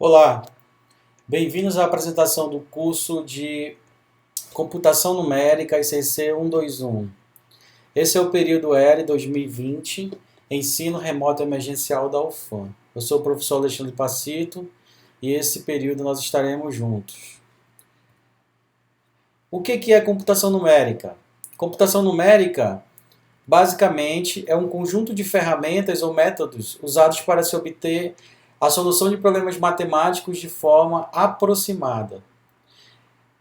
Olá, bem-vindos à apresentação do curso de Computação Numérica ICC 121. Esse é o período ERE 2020, Ensino Remoto Emergencial da UFAM. Eu sou o professor Alexandre Pacito e esse período nós estaremos juntos. O que é computação numérica? Computação numérica, basicamente, é um conjunto de ferramentas ou métodos usados para se obter a solução de problemas matemáticos de forma aproximada.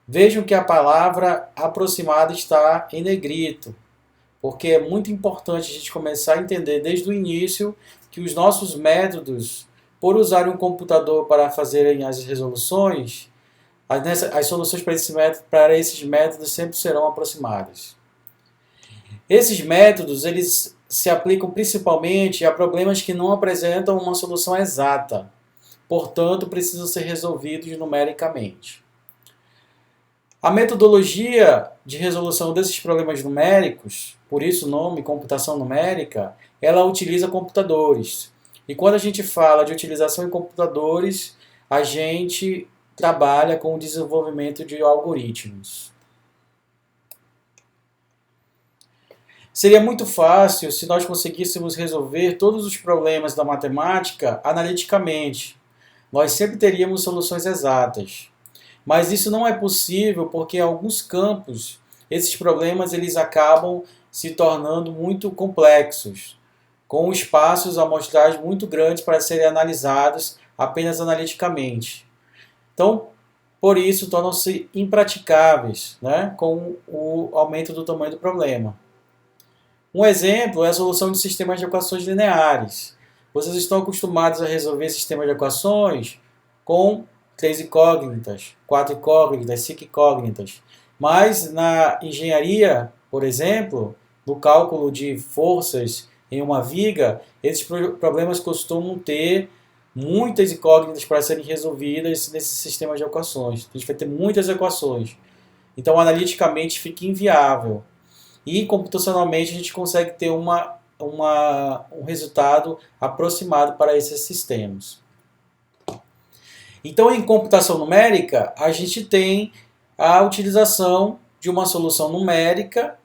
Vejam que a palavra aproximada está em negrito, porque é muito importante a gente começar a entender desde o início que os nossos métodos, por usarem um computador para fazerem as resoluções, as soluções para esses métodos sempre serão aproximadas. Esses métodos eles se aplicam principalmente a problemas que não apresentam uma solução exata, portanto precisam ser resolvidos numericamente. A metodologia de resolução desses problemas numéricos, por isso o nome computação numérica, ela utiliza computadores. E quando a gente fala de utilização em computadores, a gente trabalha com o desenvolvimento de algoritmos. Seria muito fácil se nós conseguíssemos resolver todos os problemas da matemática analiticamente. Nós sempre teríamos soluções exatas. Mas isso não é possível porque em alguns campos esses problemas eles acabam se tornando muito complexos, com espaços amostrados muito grandes para serem analisados apenas analiticamente. Então, por isso, tornam-se impraticáveis, né, com o aumento do tamanho do problema. Um exemplo é a solução de sistemas de equações lineares. Vocês estão acostumados a resolver sistemas de equações com 3 incógnitas, 4 incógnitas, 5 incógnitas. Mas na engenharia, por exemplo, no cálculo de forças em uma viga, esses problemas costumam ter muitas incógnitas para serem resolvidas nesse sistema de equações. A gente vai ter muitas equações. Então, analiticamente, fica inviável. E computacionalmente a gente consegue ter um resultado aproximado para esses sistemas. Então, em computação numérica, a gente tem a utilização de uma solução numérica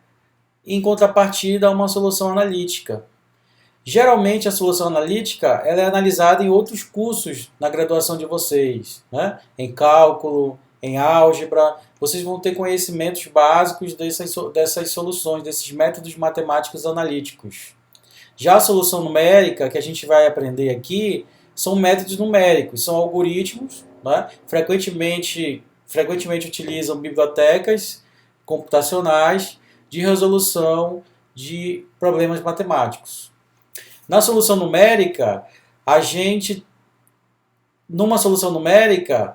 em contrapartida a uma solução analítica. Geralmente, a solução analítica ela é analisada em outros cursos na graduação de vocês, né? Em cálculo, em álgebra, vocês vão ter conhecimentos básicos dessas soluções, desses métodos matemáticos analíticos. Já a solução numérica, que a gente vai aprender aqui, são métodos numéricos, são algoritmos, né? frequentemente utilizam bibliotecas computacionais de resolução de problemas matemáticos. Na solução numérica, numa solução numérica,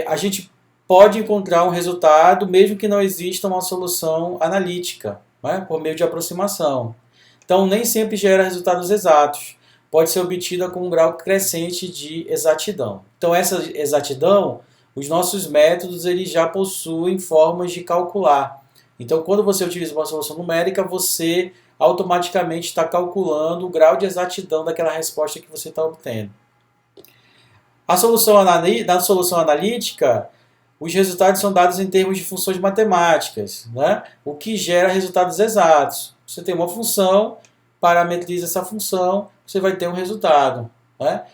a gente pode encontrar um resultado mesmo que não exista uma solução analítica, né, por meio de aproximação. Então, nem sempre gera resultados exatos. Pode ser obtida com um grau crescente de exatidão. Então, essa exatidão, os nossos métodos eles já possuem formas de calcular. Então, quando você utiliza uma solução numérica, você automaticamente está calculando o grau de exatidão daquela resposta que você está obtendo. Na solução analítica, os resultados são dados em termos de funções matemáticas, né? O que gera resultados exatos. Você tem uma função, parametriza essa função, você vai ter um resultado, né?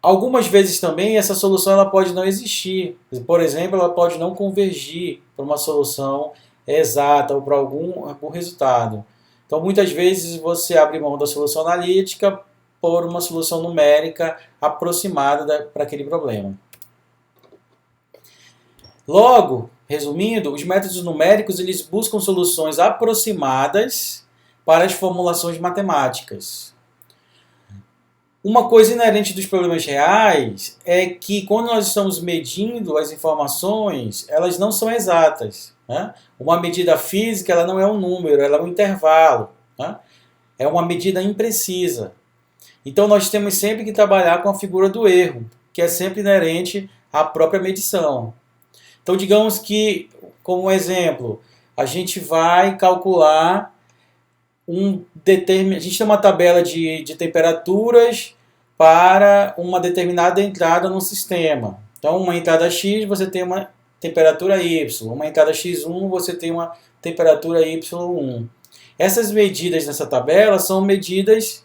Algumas vezes também essa solução ela pode não existir. Por exemplo, ela pode não convergir para uma solução exata ou para algum resultado. Então, muitas vezes você abre mão da solução analítica por uma solução numérica aproximada para aquele problema. Logo, resumindo, os métodos numéricos eles buscam soluções aproximadas para as formulações matemáticas. Uma coisa inerente dos problemas reais é que quando nós estamos medindo as informações, elas não são exatas, né? Uma medida física ela não é um número, ela é um intervalo, né? É uma medida imprecisa. Então nós temos sempre que trabalhar com a figura do erro, que é sempre inerente à própria medição. Então digamos que, como exemplo, a gente vai calcular a gente tem uma tabela de temperaturas para uma determinada entrada no sistema. Então, uma entrada X, você tem uma temperatura Y. Uma entrada X1, você tem uma temperatura Y1. Essas medidas nessa tabela são medidas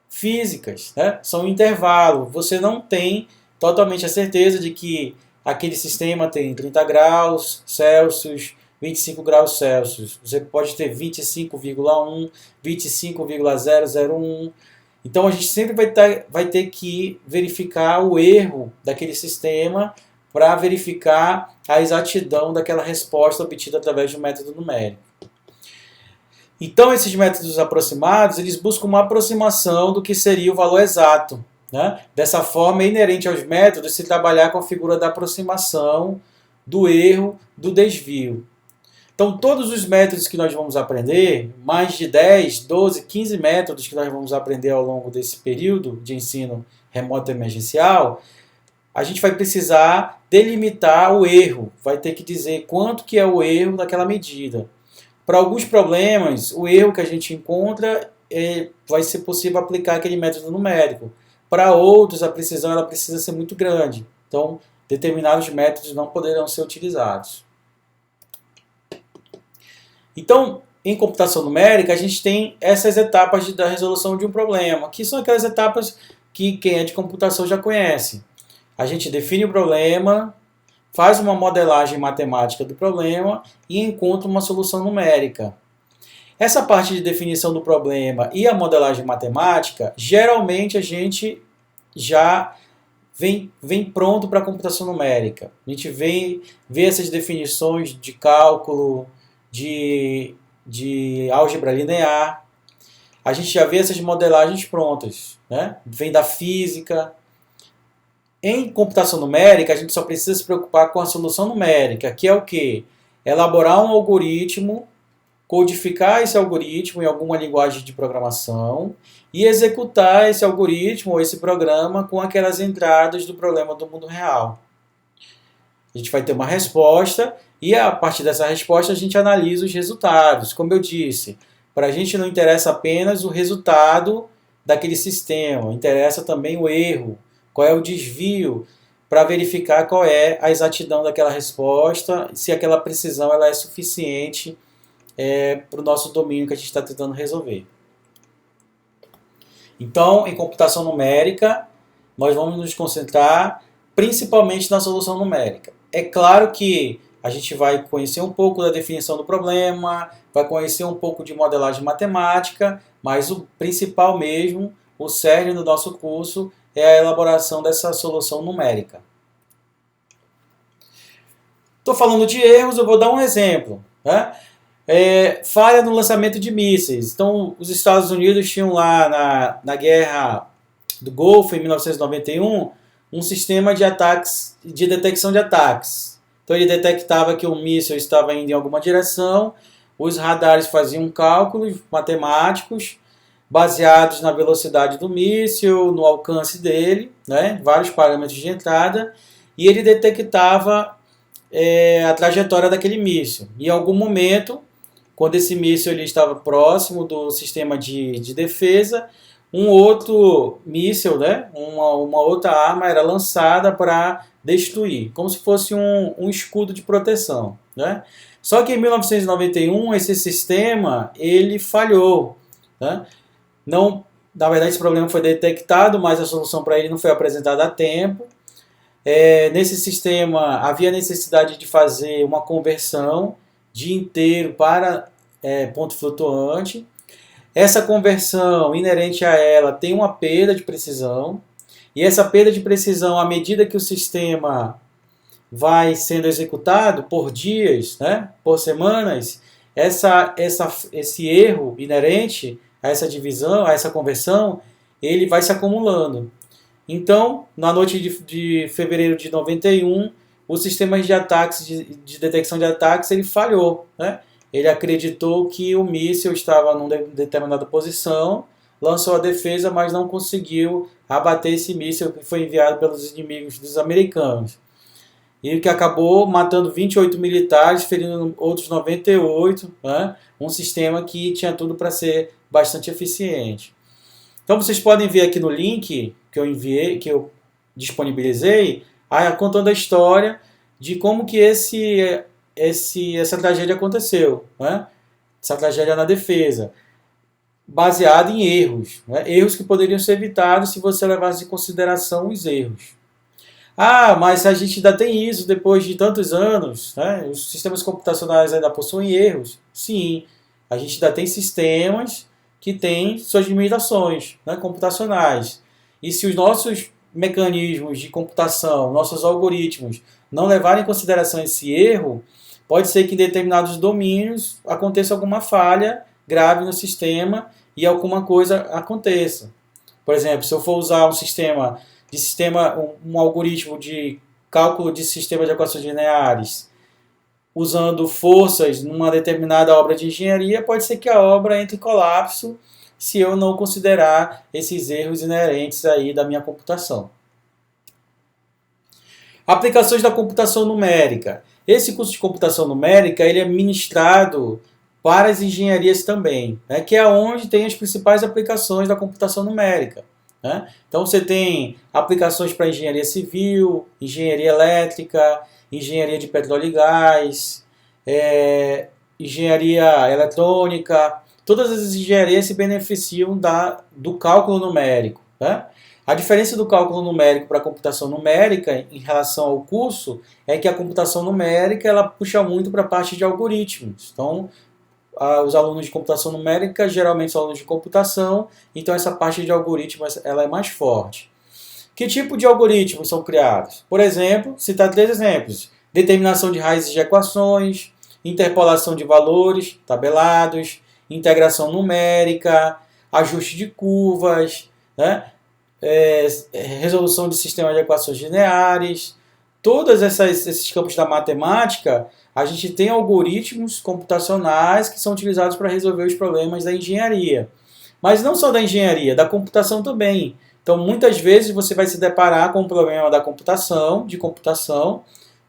físicas, né? São intervalo. Você não tem totalmente a certeza de que aquele sistema tem 30 graus Celsius, 25 graus Celsius. Você pode ter 25,1, 25,001. Então a gente sempre vai ter que verificar o erro daquele sistema para verificar a exatidão daquela resposta obtida através de um método numérico. Então esses métodos aproximados, eles buscam uma aproximação do que seria o valor exato, né? Dessa forma, é inerente aos métodos se trabalhar com a figura da aproximação, do erro, do desvio. Então, todos os métodos que nós vamos aprender, mais de 10, 12, 15 métodos que nós vamos aprender ao longo desse período de ensino remoto emergencial, a gente vai precisar delimitar o erro, vai ter que dizer quanto que é o erro daquela medida. Para alguns problemas, o erro que a gente encontra vai ser possível aplicar aquele método numérico. Para outros, a precisão ela precisa ser muito grande. Então, determinados métodos não poderão ser utilizados. Então, em computação numérica, a gente tem essas etapas da resolução de um problema, que são aquelas etapas que quem é de computação já conhece. A gente define o problema, faz uma modelagem matemática do problema e encontra uma solução numérica. Essa parte de definição do problema e a modelagem matemática, geralmente a gente já vem pronto para a computação numérica. A gente vê essas definições de cálculo, de álgebra linear. A gente já vê essas modelagens prontas, né? Vem da física. Em computação numérica, a gente só precisa se preocupar com a solução numérica, que é o quê? Elaborar um algoritmo, codificar esse algoritmo em alguma linguagem de programação e executar esse algoritmo ou esse programa com aquelas entradas do problema do mundo real. A gente vai ter uma resposta e a partir dessa resposta a gente analisa os resultados. Como eu disse, para a gente não interessa apenas o resultado daquele sistema, interessa também o erro, qual é o desvio, para verificar qual é a exatidão daquela resposta, se aquela precisão ela é suficiente para o nosso domínio que a gente está tentando resolver. Então, em computação numérica, nós vamos nos concentrar principalmente na solução numérica. É claro que a gente vai conhecer um pouco da definição do problema, vai conhecer um pouco de modelagem matemática, mas o principal mesmo, o cerne do nosso curso, é a elaboração dessa solução numérica. Estou falando de erros, eu vou dar um exemplo, né? Falha no lançamento de mísseis. Então, os Estados Unidos tinham lá na Guerra do Golfo, em 1991, um sistema de ataques, de detecção de ataques. Então, ele detectava que o míssil estava indo em alguma direção, os radares faziam cálculos matemáticos baseados na velocidade do míssil, no alcance dele, né, vários parâmetros de entrada, e ele detectava a trajetória daquele míssil. Em algum momento, quando esse míssil ele estava próximo do sistema de defesa, um outro míssil, né, uma outra arma era lançada para destruir, como se fosse um escudo de proteção, né? Só que em 1991 esse sistema ele falhou, né? Não, na verdade esse problema foi detectado, mas a solução para ele não foi apresentada a tempo. Nesse sistema havia necessidade de fazer uma conversão de inteiro para ponto flutuante. Essa conversão inerente a ela tem uma perda de precisão, e essa perda de precisão, à medida que o sistema vai sendo executado por dias, né, por semanas, esse erro inerente a essa divisão, a essa conversão, ele vai se acumulando. Então, na noite de fevereiro de 91, o sistema de ataques, de detecção de ataques, ele falhou, né? Ele acreditou que o míssil estava em determinada posição, lançou a defesa, mas não conseguiu abater esse míssil que foi enviado pelos inimigos dos americanos. E que acabou matando 28 militares, ferindo outros 98, né? Um sistema que tinha tudo para ser bastante eficiente. Então vocês podem ver aqui no link eu enviei, que eu disponibilizei, contando a história de como que essa tragédia aconteceu, né? Essa tragédia na defesa, baseada em erros, né? Erros que poderiam ser evitados se você levasse em consideração os erros. Mas a gente ainda tem isso depois de tantos anos, né? Os sistemas computacionais ainda possuem erros. Sim, a gente ainda tem sistemas que têm suas limitações, né, computacionais. E se os nossos mecanismos de computação, nossos algoritmos, não levarem em consideração esse erro, pode ser que em determinados domínios aconteça alguma falha grave no sistema e alguma coisa aconteça. Por exemplo, se eu for usar um algoritmo de cálculo de sistema de equações lineares, usando forças numa determinada obra de engenharia, pode ser que a obra entre em colapso se eu não considerar esses erros inerentes aí da minha computação. Aplicações da computação numérica. Esse curso de computação numérica ele é ministrado para as engenharias também, né, que é onde tem as principais aplicações da computação numérica. Né? Então você tem aplicações para engenharia civil, engenharia elétrica, engenharia de petróleo e gás, engenharia eletrônica. Todas as engenharias se beneficiam do cálculo numérico. Né? A diferença do cálculo numérico para a computação numérica em relação ao curso é que a computação numérica ela puxa muito para a parte de algoritmos. Então, os alunos de computação numérica geralmente são alunos de computação, então essa parte de algoritmos ela é mais forte. Que tipo de algoritmos são criados? Por exemplo, citar 3 exemplos. Determinação de raízes de equações, interpolação de valores tabelados, integração numérica, ajuste de curvas, né? Resolução de sistemas de equações lineares. Todos esses campos da matemática, a gente tem algoritmos computacionais que são utilizados para resolver os problemas da engenharia. Mas não só da engenharia, da computação também. Então, muitas vezes você vai se deparar com um problema da computação,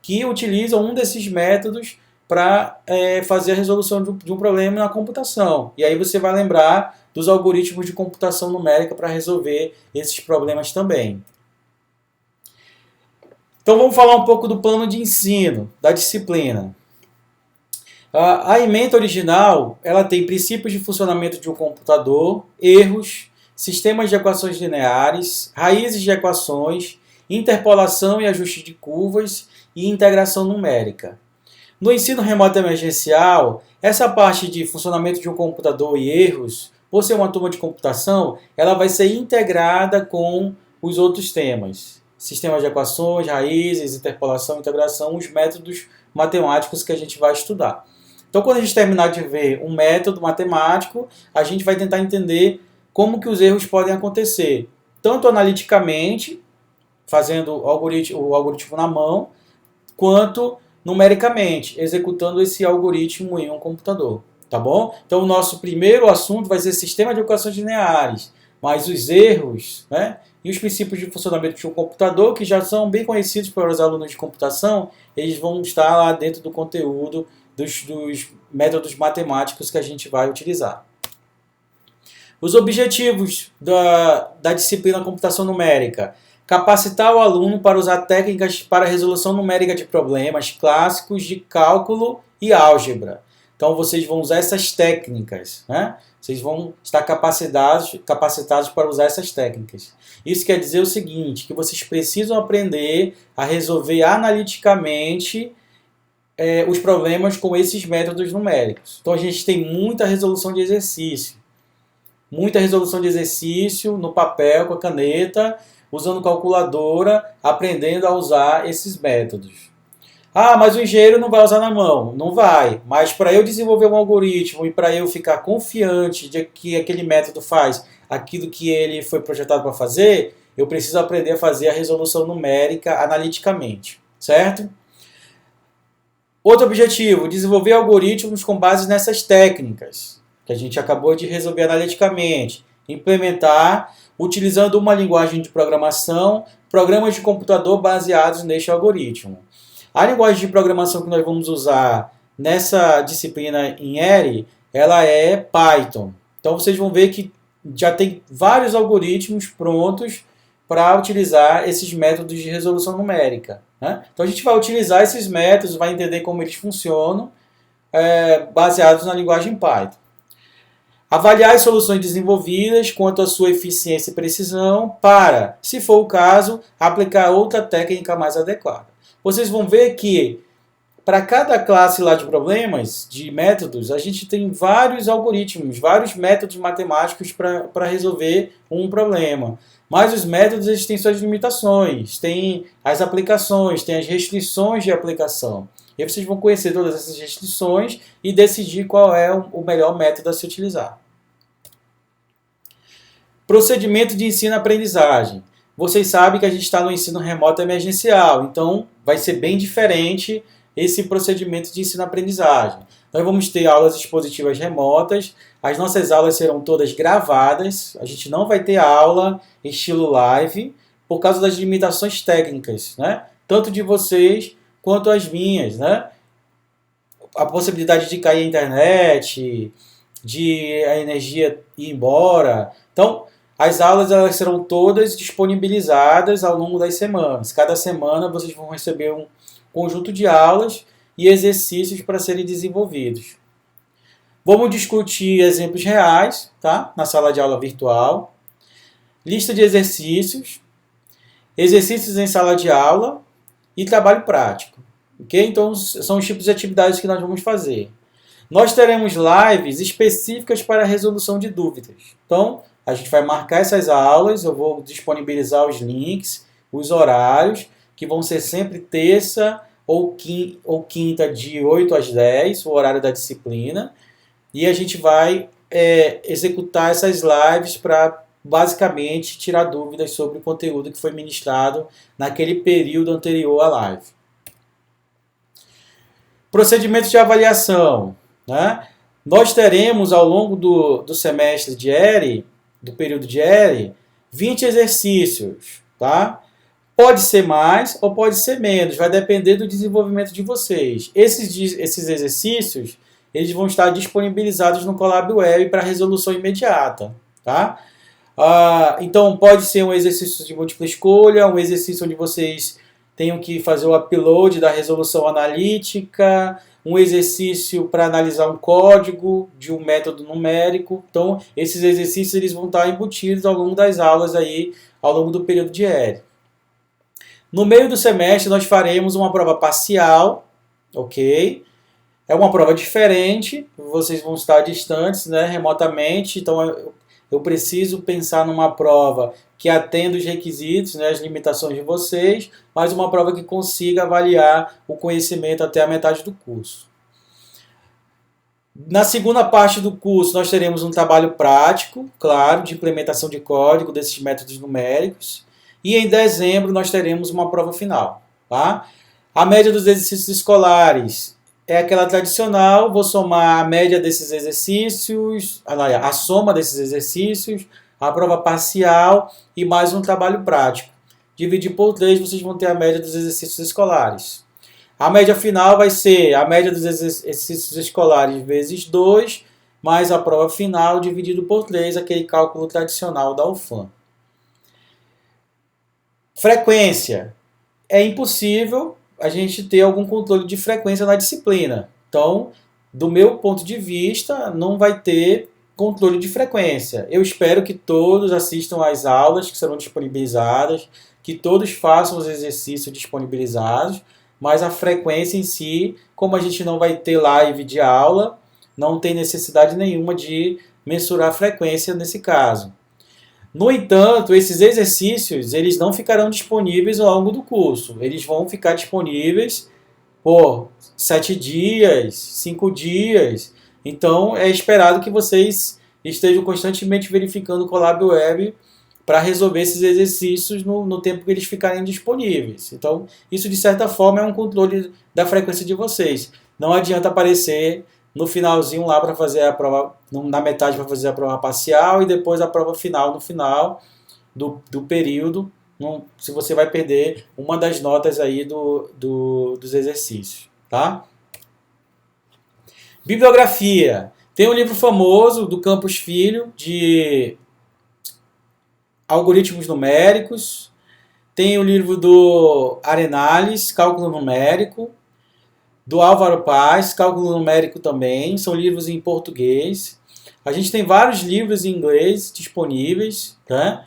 que utiliza um desses métodos para fazer a resolução de um problema na computação. E aí você vai lembrar dos algoritmos de computação numérica para resolver esses problemas também. Então vamos falar um pouco do plano de ensino, da disciplina. A ementa original ela tem princípios de funcionamento de um computador, erros, sistemas de equações lineares, raízes de equações, interpolação e ajuste de curvas e integração numérica. No ensino remoto emergencial, essa parte de funcionamento de um computador e erros, por ser uma turma de computação, ela vai ser integrada com os outros temas. Sistemas de equações, raízes, interpolação, integração, os métodos matemáticos que a gente vai estudar. Então, quando a gente terminar de ver um método matemático, a gente vai tentar entender como que os erros podem acontecer, tanto analiticamente, fazendo o algoritmo na mão, quanto numericamente, executando esse algoritmo em um computador. Tá bom? Então, o nosso primeiro assunto vai ser sistema de equações lineares, mas os erros, né, e os princípios de funcionamento de um computador, que já são bem conhecidos para os alunos de computação, eles vão estar lá dentro do conteúdo dos métodos matemáticos que a gente vai utilizar. Os objetivos da disciplina computação numérica. Capacitar o aluno para usar técnicas para resolução numérica de problemas clássicos de cálculo e álgebra. Então, vocês vão usar essas técnicas, né? Vocês vão estar capacitados para usar essas técnicas. Isso quer dizer o seguinte, que vocês precisam aprender a resolver analiticamente os problemas com esses métodos numéricos. Então, a gente tem muita resolução de exercício. Muita resolução de exercício no papel, com a caneta, usando calculadora, aprendendo a usar esses métodos. Mas o engenheiro não vai usar na mão. Não vai. Mas para eu desenvolver um algoritmo e para eu ficar confiante de que aquele método faz aquilo que ele foi projetado para fazer, eu preciso aprender a fazer a resolução numérica analiticamente. Certo? Outro objetivo, desenvolver algoritmos com base nessas técnicas, que a gente acabou de resolver analiticamente. Implementar, utilizando uma linguagem de programação, programas de computador baseados neste algoritmo. A linguagem de programação que nós vamos usar nessa disciplina em ERI, ela é Python. Então vocês vão ver que já tem vários algoritmos prontos para utilizar esses métodos de resolução numérica, né? Então a gente vai utilizar esses métodos, vai entender como eles funcionam, baseados na linguagem Python. Avaliar as soluções desenvolvidas quanto à sua eficiência e precisão para, se for o caso, aplicar outra técnica mais adequada. Vocês vão ver que para cada classe lá de problemas, de métodos, a gente tem vários algoritmos, vários métodos matemáticos para resolver um problema. Mas os métodos eles têm suas limitações, têm as aplicações, têm as restrições de aplicação. E aí vocês vão conhecer todas essas restrições e decidir qual é o melhor método a se utilizar. Procedimento de ensino-aprendizagem. Vocês sabem que a gente está no ensino remoto emergencial, então vai ser bem diferente esse procedimento de ensino-aprendizagem. Nós vamos ter aulas expositivas remotas, as nossas aulas serão todas gravadas, a gente não vai ter aula estilo live, por causa das limitações técnicas, né? Tanto de vocês quanto as minhas, né? A possibilidade de cair a internet, de a energia ir embora. Então, as aulas elas serão todas disponibilizadas ao longo das semanas. Cada semana vocês vão receber um conjunto de aulas e exercícios para serem desenvolvidos. Vamos discutir exemplos reais, tá? Na sala de aula virtual. Lista de exercícios, exercícios em sala de aula e trabalho prático. Okay? Então, são os tipos de atividades que nós vamos fazer. Nós teremos lives específicas para a resolução de dúvidas. Então, a gente vai marcar essas aulas, eu vou disponibilizar os links, os horários, que vão ser sempre terça ou quinta de 8 às 10, o horário da disciplina. E a gente vai executar essas lives para, basicamente, tirar dúvidas sobre o conteúdo que foi ministrado naquele período anterior à live. Procedimentos de avaliação, né? Nós teremos, ao longo do semestre de ERE, do período de ERE, 20 exercícios, tá? Pode ser mais ou pode ser menos, vai depender do desenvolvimento de vocês. Esses exercícios, eles vão estar disponibilizados no Colab Web para resolução imediata, tá? Então, pode ser um exercício de múltipla escolha, um exercício onde vocês tenham que fazer o upload da resolução analítica, um exercício para analisar um código de um método numérico. Então, esses exercícios eles vão estar embutidos ao longo das aulas, aí, ao longo do período de ERE. No meio do semestre, nós faremos uma prova parcial, ok? É uma prova diferente, vocês vão estar distantes, né, remotamente, então eu preciso pensar numa prova que atenda os requisitos, né, as limitações de vocês, mas uma prova que consiga avaliar o conhecimento até a metade do curso. Na segunda parte do curso, nós teremos um trabalho prático, claro, de implementação de código desses métodos numéricos. E em dezembro nós teremos uma prova final. Tá? A média dos exercícios escolares é aquela tradicional, vou somar a média desses exercícios, a soma desses exercícios, a prova parcial e mais um trabalho prático. Dividir por 3, vocês vão ter a média dos exercícios escolares. A média final vai ser a média dos exercícios escolares vezes 2, mais a prova final dividido por 3, aquele cálculo tradicional da UFAM. Frequência. É impossível a gente ter algum controle de frequência na disciplina. Então, do meu ponto de vista, não vai ter controle de frequência. Eu espero que todos assistam às aulas que serão disponibilizadas, que todos façam os exercícios disponibilizados, mas a frequência em si, como a gente não vai ter live de aula, não tem necessidade nenhuma de mensurar a frequência nesse caso. No entanto, esses exercícios eles não ficarão disponíveis ao longo do curso. Eles vão ficar disponíveis por 7 dias, 5 dias. Então, é esperado que vocês estejam constantemente verificando o Colab Web para resolver esses exercícios no tempo que eles ficarem disponíveis. Então, isso de certa forma é um controle da frequência de vocês. Não adianta aparecer no finalzinho lá para fazer a prova, na metade para fazer a prova parcial e depois a prova final no final do período, se você vai perder uma das notas aí dos exercícios, tá? Bibliografia. Tem um livro famoso do Campos Filho, de Algoritmos Numéricos, tem o livro do Arenales, Cálculo Numérico, do Álvaro Paz, Cálculo Numérico também, são livros em português. A gente tem vários livros em inglês disponíveis, tá?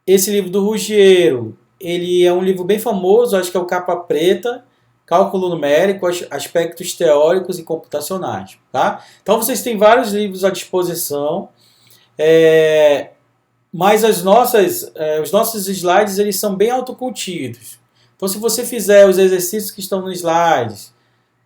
Esse livro do Ruggiero, ele é um livro bem famoso, acho que é o Capa Preta, Cálculo Numérico, Aspectos Teóricos e Computacionais. Tá? Então vocês têm vários livros à disposição, mas os nossos slides eles são bem autocontidos. Então se você fizer os exercícios que estão nos slides,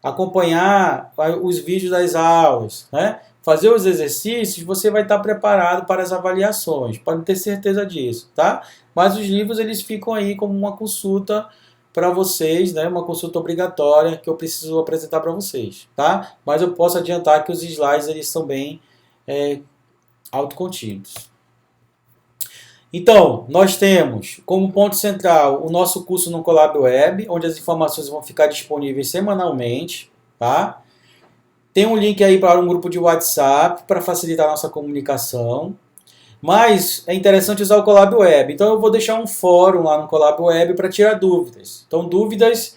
acompanhar os vídeos das aulas, né? Fazer os exercícios, você vai estar preparado para as avaliações, pode ter certeza disso, tá? Mas os livros eles ficam aí como uma consulta para vocês, né? Uma consulta obrigatória que eu preciso apresentar para vocês, tá? Mas eu posso adiantar que os slides eles são bem autocontidos. Então, nós temos como ponto central o nosso curso no Colab Web, onde as informações vão ficar disponíveis semanalmente, tá? Tem um link aí para um grupo de WhatsApp para facilitar a nossa comunicação. Mas é interessante usar o Colab Web. Então eu vou deixar um fórum lá no Colab Web para tirar dúvidas. Então dúvidas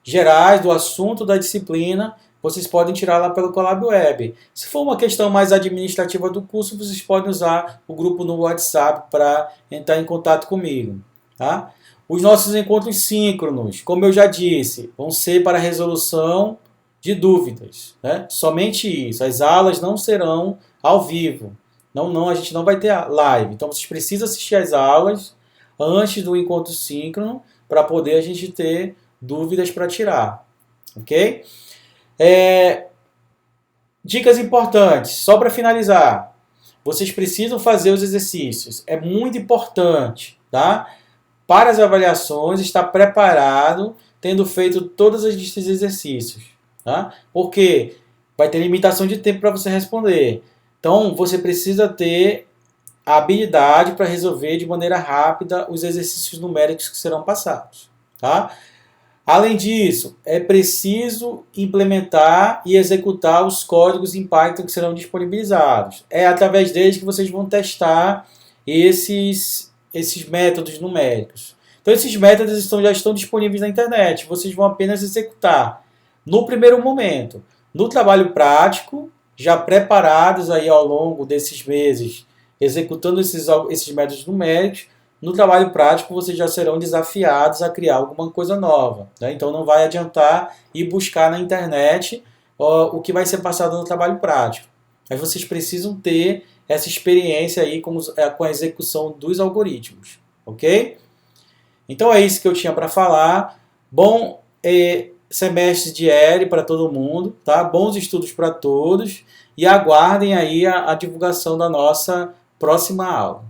gerais do assunto da disciplina, vocês podem tirar lá pelo Colab Web. Se for uma questão mais administrativa do curso, vocês podem usar o grupo no WhatsApp para entrar em contato comigo. Tá? Os nossos encontros síncronos, como eu já disse, vão ser para resolução de dúvidas. Né? Somente isso. As aulas não serão ao vivo. Não, a gente não vai ter live. Então vocês precisam assistir as aulas antes do encontro síncrono para poder a gente ter dúvidas para tirar. Ok? Dicas importantes, só para finalizar. Vocês precisam fazer os exercícios. É muito importante, tá? Para as avaliações, estar preparado, tendo feito todos esses exercícios. Tá? Porque vai ter limitação de tempo para você responder. Então, você precisa ter a habilidade para resolver de maneira rápida os exercícios numéricos que serão passados. Tá? Além disso, é preciso implementar e executar os códigos em Python que serão disponibilizados. É através deles que vocês vão testar esses métodos numéricos. Então, esses métodos já estão disponíveis na internet. Vocês vão apenas executar no primeiro momento. No trabalho prático, já preparados aí ao longo desses meses, executando esses métodos numéricos, no trabalho prático vocês já serão desafiados a criar alguma coisa nova. Né? Então não vai adiantar ir buscar na internet o que vai ser passado no trabalho prático. Mas vocês precisam ter essa experiência aí com a execução dos algoritmos. Ok? Então é isso que eu tinha para falar. Bom semestre de EL para todo mundo, tá? Bons estudos para todos e aguardem aí a divulgação da nossa próxima aula.